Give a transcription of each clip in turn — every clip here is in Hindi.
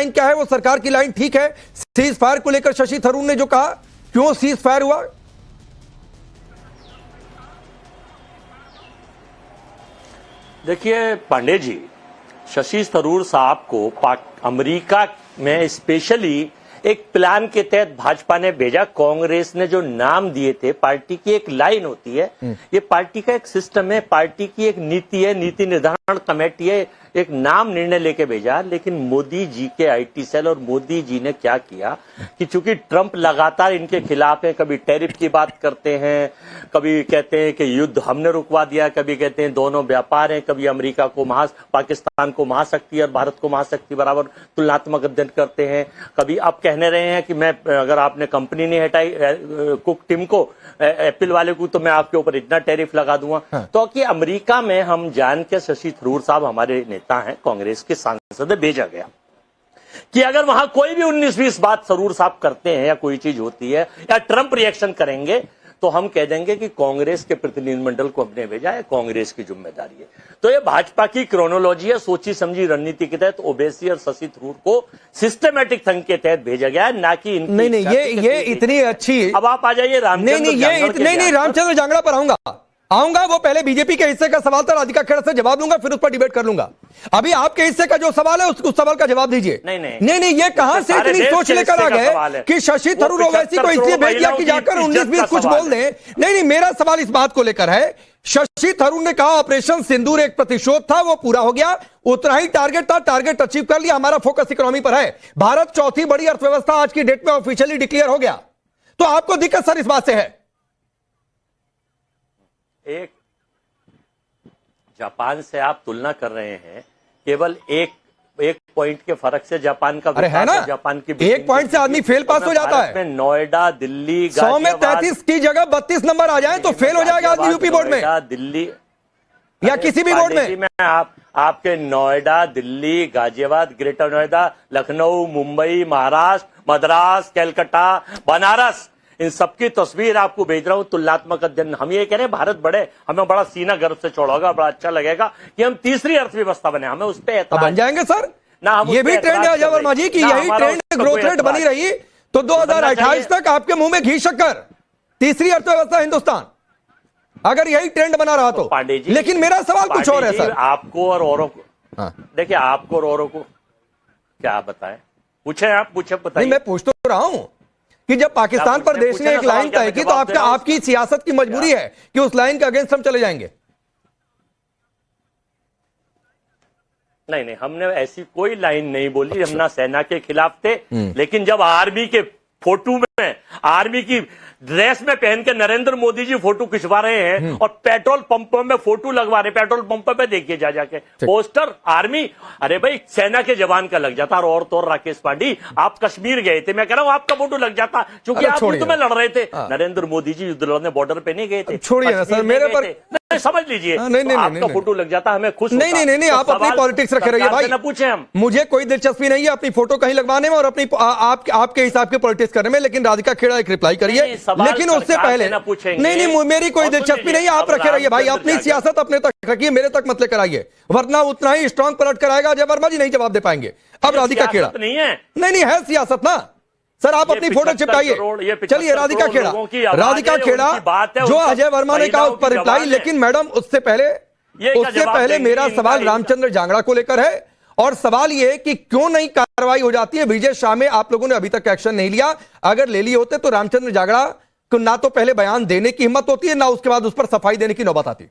लाइन क्या है? वो सरकार की लाइन ठीक है? सीज फायर को लेकर शशि थरूर ने जो कहा, क्यों सीज फायर हुआ? देखिए पांडे जी, शशि थरूर साहब को अमेरिका में स्पेशली एक प्लान के तहत भाजपा ने भेजा। कांग्रेस ने जो नाम दिए थे, पार्टी की एक लाइन होती है, ये पार्टी का एक सिस्टम है, पार्टी की एक नीति है, नीति निर्धारण कमेटी है, एक नाम निर्णय लेके भेजा। लेकिन मोदी जी के आईटी सेल और मोदी जी ने क्या किया कि चूंकि ट्रंप लगातार इनके खिलाफ है, कभी टैरिफ की बात करते हैं, कभी कहते हैं कि युद्ध हमने रुकवा दिया, कभी कहते हैं दोनों व्यापार हैं, कभी अमेरिका को पाकिस्तान को महाशक्ति और भारत को महाशक्ति बराबर तुलनात्मक अध्ययन करते हैं, कभी अब कहने रहे हैं कि मैं अगर आपने कंपनी नहीं हटाई कुक टीम को, एप्पल वाले को, तो मैं आपके ऊपर इतना टैरिफ लगा दूंगा। तो कि अमेरिका में हम जान के शशि थरूर साहब हमारे नेता हैं, कांग्रेस के सांसद, भेजा गया कि अगर वहां कोई भी 19-20 बात थरूर साहब करते हैं या कोई चीज होती है या ट्रंप रिएक्शन करेंगे तो हम कह देंगे कि कांग्रेस के प्रतिनिधिमंडल को हमने भेजा है, कांग्रेस की जिम्मेदारी है। तो ये भाजपा की क्रोनोलॉजी है, सोची समझी रणनीति के तहत ओवैसी और शशि थरूर को सिस्टमेटिक संघ के तहत भेजा गया है, ना कि नहीं ये इतनी अच्छी। अब आप आ जाइए रामचंद्र जांगड़ा पर आऊंगा। वो पहले बीजेपी के हिस्से का सवाल था, राधिका खेड़ा से जवाब दूंगा, फिर उस पर डिबेट कर लूंगा। अभी आपके हिस्से का जो सवाल है उस सवाल का जवाब दीजिए। नहीं, ये कहां से इतनी सोच लेकर आ गए कि शशि थरूर ओवैसी को इसलिए भेज दिया कि जाकर 19-20 कुछ बोल दें? नहीं, मेरा सवाल इस बात को लेकर है, शशि थरूर ने कहा ऑपरेशन सिंदूर एक प्रतिशोध था, वो पूरा हो गया, उतना ही टारगेट था, टारगेट अचीव कर लिया, हमारा फोकस इकोनॉमी पर है। भारत चौथी बड़ी अर्थव्यवस्था आज की डेट में ऑफिशियली डिक्लेयर हो गया। तो आपको दिक्कत सर इस बात से है? एक जापान से आप तुलना कर रहे हैं, केवल एक पॉइंट के फर्क से जापान का, अरे है ना, जापान की एक पॉइंट से आदमी फेल पास हो जाता है। नोएडा, दिल्ली, 100 में 33 की जगह 32 नंबर आ जाए तो फेल हो जाएगा आदमी यूपी बोर्ड में, दिल्ली या किसी भी बोर्ड में। आपके नोएडा, दिल्ली, गाजियाबाद, ग्रेटर नोएडा, लखनऊ, मुंबई, महाराष्ट्र, मद्रास, कलकत्ता, बनारस, इन सबकी तस्वीर आपको भेज रहा हूं, तुलनात्मक अध्ययन। हम ये कह रहे हैं भारत बड़े, हमें बड़ा सीना गर्व से चढ़ोगा, बड़ा अच्छा लगेगा कि हम तीसरी अर्थव्यवस्था बने, हमें उस पर बन जाएंगे सर ना। ये भी ट्रेंड है अजय वर्मा जी की यही ट्रेंड ग्रोथ रेट बनी रही तो 2028 तक आपके मुंह में घी शक्कर, तीसरी अर्थव्यवस्था हिंदुस्तान, अगर यही ट्रेंड बना रहा तो। पांडे जी, लेकिन मेरा सवाल कुछ और है सर, आपको और औरों को, देखिए आपको और औरों को क्या बताएं, पूछे आप, पूछे बताइए। मैं पूछ तो रहा हूं कि जब पाकिस्तान पर देश ने एक लाइन तय की तो आपकी सियासत की मजबूरी है कि उस लाइन के अगेंस्ट हम चले जाएंगे। नहीं, हमने ऐसी कोई लाइन नहीं बोली, हम ना सेना के खिलाफ थे। लेकिन जब आर्मी के फोटो में, आर्मी की ड्रेस में पहन के नरेंद्र मोदी जी फोटो खिंचवा रहे हैं और पेट्रोल पंपों में फोटो लगवा रहे, पेट्रोल पंपों पे देखिए जाके पोस्टर आर्मी, अरे भाई सेना के जवान का लग जाता। और तो राकेश पांडे, आप कश्मीर गए थे, मैं कह रहा हूं आपका फोटो लग जाता, क्योंकि आप युद्ध में लड़ रहे थे। नरेंद्र मोदी जी युद्ध लड़ने बॉर्डर पे नहीं गए थे। छोड़िए ना सर, मेरे पर समझ लीजिए, आपका फोटो लग जाता, हमें खुश। नहीं, आप अपनी पॉलिटिक्स रखे रहिए भाई, पूछे हम, मुझे कोई दिलचस्पी नहीं है अपनी फोटो कहीं लगवाने में और अपनी आपके हिसाब की पॉलिटिक्स करने में। लेकिन राधिका खेड़ा एक रिप्लाई करिए, लेकिन उससे पहले नहीं, मेरी कोई दिलचस्पी नहीं है, आप रखे रहिए भाई, अपनी सियासत अपने तक रखिए, मेरे तक मत लेकर आइए, वरना उतना ही स्ट्रांग पलट कर आएगा अजय वर्मा जी, नहीं जवाब दे पाएंगे। अब राधिका खेड़ा नहीं है, नहीं है सियासत ना सर, आप अपनी फोटो चिपकाइए। चलिए राधिका खेड़ा जो अजय वर्मा ने कहा उस पर रिप्लाई। लेकिन मैडम उससे पहले मेरा सवाल रामचंद्र जांगड़ा को लेकर है, और सवाल यह कि क्यों नहीं कार्रवाई हो जाती है। विजय शाह में आप लोगों ने अभी तक एक्शन नहीं लिया, अगर ले लिए होते तो रामचंद्र जांगड़ा को ना तो पहले बयान देने की हिम्मत होती है, ना उसके बाद उस पर सफाई देने की नौबत आती।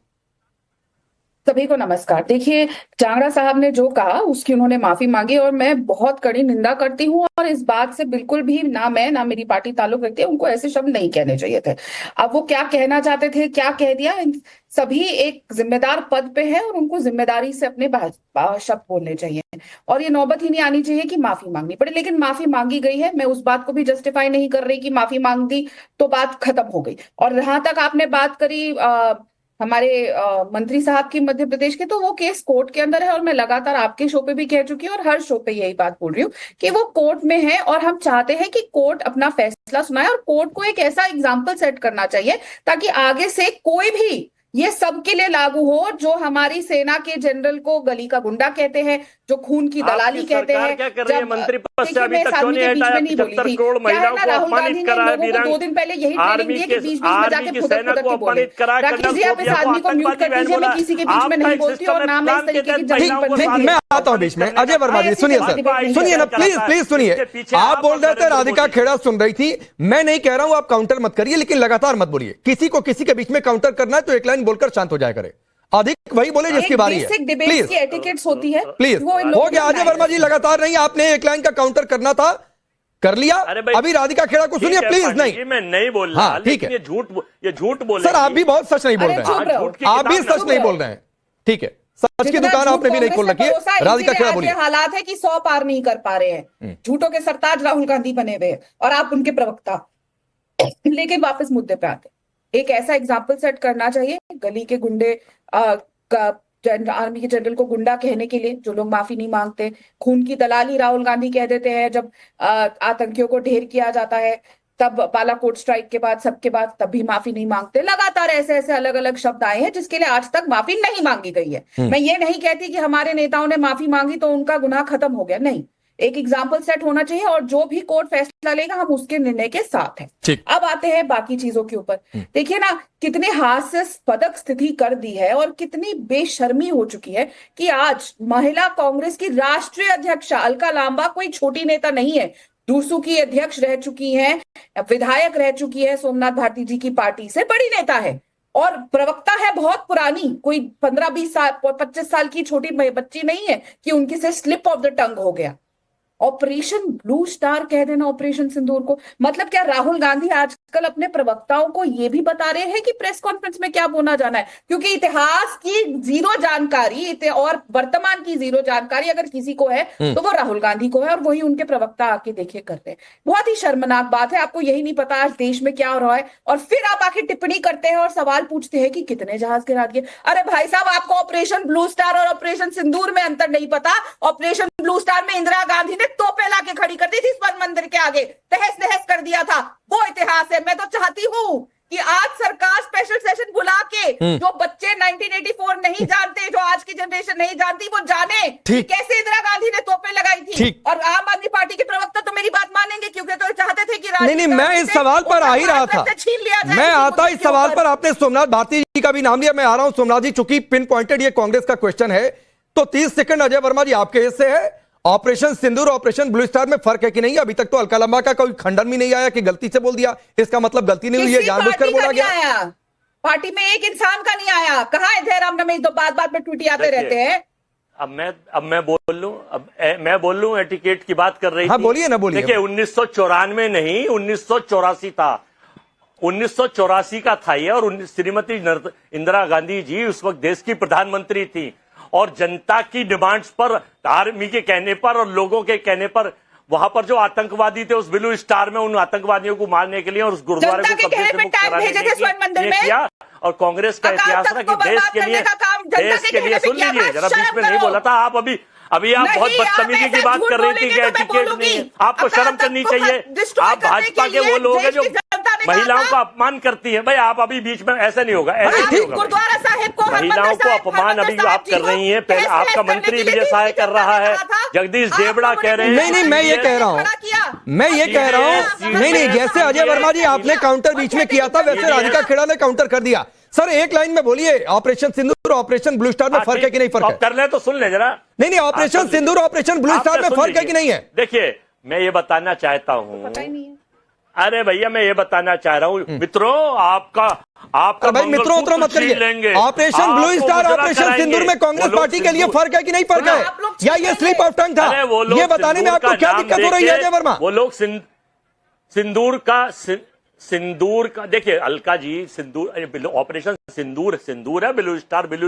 सभी को नमस्कार। देखिए, जांगड़ा साहब ने जो कहा उसकी उन्होंने माफी मांगी और मैं बहुत कड़ी निंदा करती हूँ, और इस बात से बिल्कुल भी ना मैं ना मेरी पार्टी ताल्लुक रखती है, उनको ऐसे शब्द नहीं कहने चाहिए थे। अब वो क्या कहना चाहते थे, क्या कह दिया, सभी एक जिम्मेदार पद पे है और उनको जिम्मेदारी से अपने शब्द बोलने चाहिए, और ये नौबत ही नहीं आनी चाहिए कि माफी मांगनी पड़े। लेकिन माफी मांगी गई है, मैं उस बात को भी जस्टिफाई नहीं कर रही कि माफी मांग दी तो बात खत्म हो गई। और जहां तक आपने बात करी हमारे मंत्री साहब की मध्य प्रदेश के, तो वो केस कोर्ट के अंदर है, और मैं लगातार आपके शो पे भी कह चुकी हूँ और हर शो पे यही बात बोल रही हूँ कि वो कोर्ट में है, और हम चाहते हैं कि कोर्ट अपना फैसला सुनाए, और कोर्ट को एक ऐसा एग्जाम्पल सेट करना चाहिए ताकि आगे से कोई भी ये सबके लिए लागू हो, जो हमारी सेना के जनरल को गली का गुंडा कहते हैं, जो खून की दलाली कहते हैं। क्या कर रही है? मंत्री पद से अभी तक क्यों नहीं बीच हटाया? में नहीं बोली 75 थी। करोड़ क्या है महिलाओं ना, को राहुल गांधी अपमानित ने करा है। लोगों को 2 दिन पहले यही ट्रेनिंग दी है कि बीच में जाके फुदक फुदक के बोले। राकेश जी, आप इस आदमी को म्यूट कर दीजिए, मैं किसी के बीच में नहीं बोलती और ना मैं इस तरीके की जमीन पर ठीक, मैं आता हूं बीच में। अजय वर्मा जी सुनिए सर, सुनिए ना प्लीज, प्लीज सुनिए। आप बोल रहे थे राधिका खेड़ा सुन रही थी, मैं नहीं कह रहा हूं आप काउंटर मत करिए, लेकिन लगातार मत बोलिए। किसी को किसी के बीच में काउंटर करना है तो एक लाइन बोलकर शांत हो जाया करे, अधिक वही बोले जिसकी बारी है। प्लीज की एटिकेट्स होती है, प्लीज हो गया। अजय वर्मा जी लगातार नहीं, आपने एक लाइन का काउंटर करना था, कर लिया। अभी राधिका खेड़ा को सुनिए प्लीज। नहीं, मैं नहीं बोल रहा। हाँ ठीक है, ये झूठ बोल सर आप भी बहुत सच नहीं बोल रहे हैं, आप भी सच नहीं बोल रहे हैं। ठीक है, सच की दुकान आपने भी नहीं खोल रखी है। राधिका खेड़ा बोलिए। हालात है कि 100 पार नहीं कर पा रहे हैं, झूठों के सरताज राहुल गांधी बने हुए हैं और आप उनके प्रवक्ता। लेकिन वापस मुद्दे पे आते, एक ऐसा एग्जाम्पल सेट करना चाहिए गली के गुंडे आर्मी के जनरल को गुंडा कहने के लिए, जो लोग माफी नहीं मांगते। खून की दलाली राहुल गांधी कह देते हैं जब आतंकियों को ढेर किया जाता है, तब बालाकोट स्ट्राइक के बाद, सबके बाद, तब भी माफी नहीं मांगते। लगातार ऐसे ऐसे अलग अलग शब्द आए हैं जिसके लिए आज तक माफी नहीं मांगी गई है। मैं ये नहीं कहती कि हमारे नेताओं ने माफी मांगी तो उनका गुनाह खत्म हो गया, नहीं। एक एग्जाम्पल सेट होना चाहिए और जो भी कोर्ट फैसला लेगा हम उसके निर्णय के साथ हैं। अब आते हैं बाकी चीजों के ऊपर। देखिए ना, कितने हास्यास्पद स्थिति कर दी है और कितनी बेशर्मी हो चुकी है कि आज महिला कांग्रेस की राष्ट्रीय अध्यक्ष अलका लांबा कोई छोटी नेता नहीं है, दूसू की अध्यक्ष रह चुकी हैं, विधायक रह चुकी है, सोमनाथ भारती जी की पार्टी से बड़ी नेता है और प्रवक्ता है बहुत पुरानी, कोई 15-20 साल 25 साल की छोटी बच्ची नहीं है कि उनकी से स्लिप ऑफ द टंग हो गया। ऑपरेशन ब्लू स्टार कह देना ऑपरेशन सिंदूर को, मतलब क्या राहुल गांधी आजकल अपने प्रवक्ताओं को यह भी बता रहे हैं कि प्रेस कॉन्फ्रेंस में क्या बोलना जाना है? क्योंकि इतिहास की जीरो जानकारी और वर्तमान की जीरो जानकारी अगर किसी को है तो वो राहुल गांधी को है, और वही उनके प्रवक्ता आके देखे करते हैं। बहुत ही शर्मनाक बात है, आपको यही नहीं पता आज देश में क्या हो रहा है और फिर आप आके टिप्पणी करते हैं और सवाल पूछते हैं कि कितने जहाज गिरा दिए। अरे भाई साहब, आपको ऑपरेशन ब्लू स्टार और ऑपरेशन सिंदूर में अंतर नहीं पता। ऑपरेशन ब्लू स्टार में इंदिरा गांधी ने तोपे लाके खड़ी कर दी थी स्वर्ण मंदिर के आगे, तहस नहस कर दिया था, वो इतिहास है। मैं तो चाहती हूँ कि आज सरकार स्पेशल सेशन बुला के जो बच्चे 1984 नहीं जानते, जो आज की जनरेशन नहीं जानती, वो जाने कि कैसे इंदिरा गांधी ने तोपे लगाई थी। और आम आदमी पार्टी के प्रवक्ता तो मेरी बात मानेंगे क्योंकि तो चाहते थे कि नहीं, मैं इस सवाल पर आ ही रहा था, मैं आता इस सवाल पर। आपने सोमनाथ भारती जी का भी नाम लिया, मैं आ रहा हूं सोमनाथ जी, चूंकि पिन पॉइंटेड ये कांग्रेस का क्वेश्चन है तो 30 सेकंड अजय वर्मा जी आपके हिस्से है। ऑपरेशन सिंदूर ऑपरेशन ब्लू स्टार में फर्क है कि नहीं? अभी तक तो अलका लांबा का कोई खंडन भी नहीं आया कि गलती से बोल दिया, इसका मतलब गलती नहीं हुई है, जानबूझकर बोला गया। पार्टी में एक इंसान का नहीं आया। कहां है जयराम रमेश? तो बात में टूटी आते रहते हैं। अब मैं बोल लूं, मैं बोल लूं, एटिकेट की बात कर रही हाँ, थी। बोलिए ना, बोलिए। देखिए 1994 नहीं, 1984 था, 1984 का था ये। और श्रीमती इंदिरा गांधी जी उस वक्त देश की प्रधानमंत्री थी और जनता की डिमांड्स पर, आर्मी के कहने पर और लोगों के कहने पर वहां पर जो आतंकवादी थे उस ब्लू स्टार में उन आतंकवादियों को मारने के लिए और उस गुरुद्वारे को कब्जे से मुक्त कराने के लिए किया। और कांग्रेस का इतिहास रहा कि देश के लिए सुन लीजिए जरा, बीच में नहीं बोला था। आप अभी आप बहुत बदतमीजी की बात कर रही थी कि एटिकेट नहीं, आपको शर्म करनी चाहिए। आप भाजपा के वो लोग हैं जो महिलाओं का अपमान करती हैं। भाई आप अभी बीच में ऐसा नहीं होगा, ऐसा नहीं होगा। गुरुद्वारा साहिब को महिलाओं को अपमान अभी आप कर रही हैं। पहले आपका मंत्री विजय साय कर रहा है, जगदीश देवड़ा कह रहे हैं। नहीं, मैं ये कह रहा हूँ, नहीं, जैसे अजय वर्मा जी आपने काउंटर बीच में किया था वैसे राधिका खेड़ा ने काउंटर कर दिया। सर एक लाइन में बोलिए, ऑपरेशन सिंदूर ऑपरेशन ब्लू स्टार में फर्क है कि नहीं? फर्क है, कर ले तो सुन ले जरा। नहीं, ऑपरेशन सिंदूर ऑपरेशन ब्लू स्टार में फर्क है कि नहीं है? देखिए मैं ये बताना चाहता हूँ, अरे भैया मैं ये बताना चाह रहा हूँ मित्रों, आपका भाई मित्रों मत करिए। ऑपरेशन ब्लू स्टार ऑपरेशन सिंदूर में कांग्रेस पार्टी के लिए फर्क है कि नहीं फर्क है, या ये स्लिप ऑफ टंग था? ये बताने में आपको क्या दिक्कत हो रही है अजय वर्मा? वो लोग सिंदूर का देखिए, अलका जी सिंदूर, ऑपरेशन सिंदूर है, ब्लू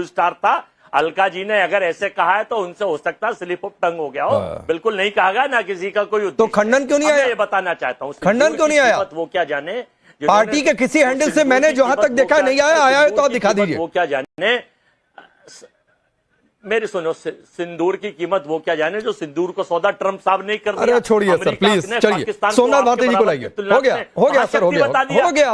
स्टार था। अलका जी ने अगर ऐसे कहा है तो उनसे हो सकता है स्लिप ऑफ टंग हो गया हो, बिल्कुल नहीं कहा गया ना किसी का कोई। तो खंडन क्यों नहीं आया? ये बताना चाहता हूँ, खंडन क्यों नहीं आया? वो क्या जाने, पार्टी के किसी हैंडल से मैंने जहां तक देखा नहीं आया है तो आप दिखा दीजिए। वो क्या जाने, मेरी सुनो, सिंदूर की कीमत वो क्या जाने जो सिंदूर को सौदा ट्रंप साहब नहीं कर दिया। अरे छोड़िए सर प्लीज, चलिए सोमनाथ भारती जी को लाइए। हो गया सर, हो गया।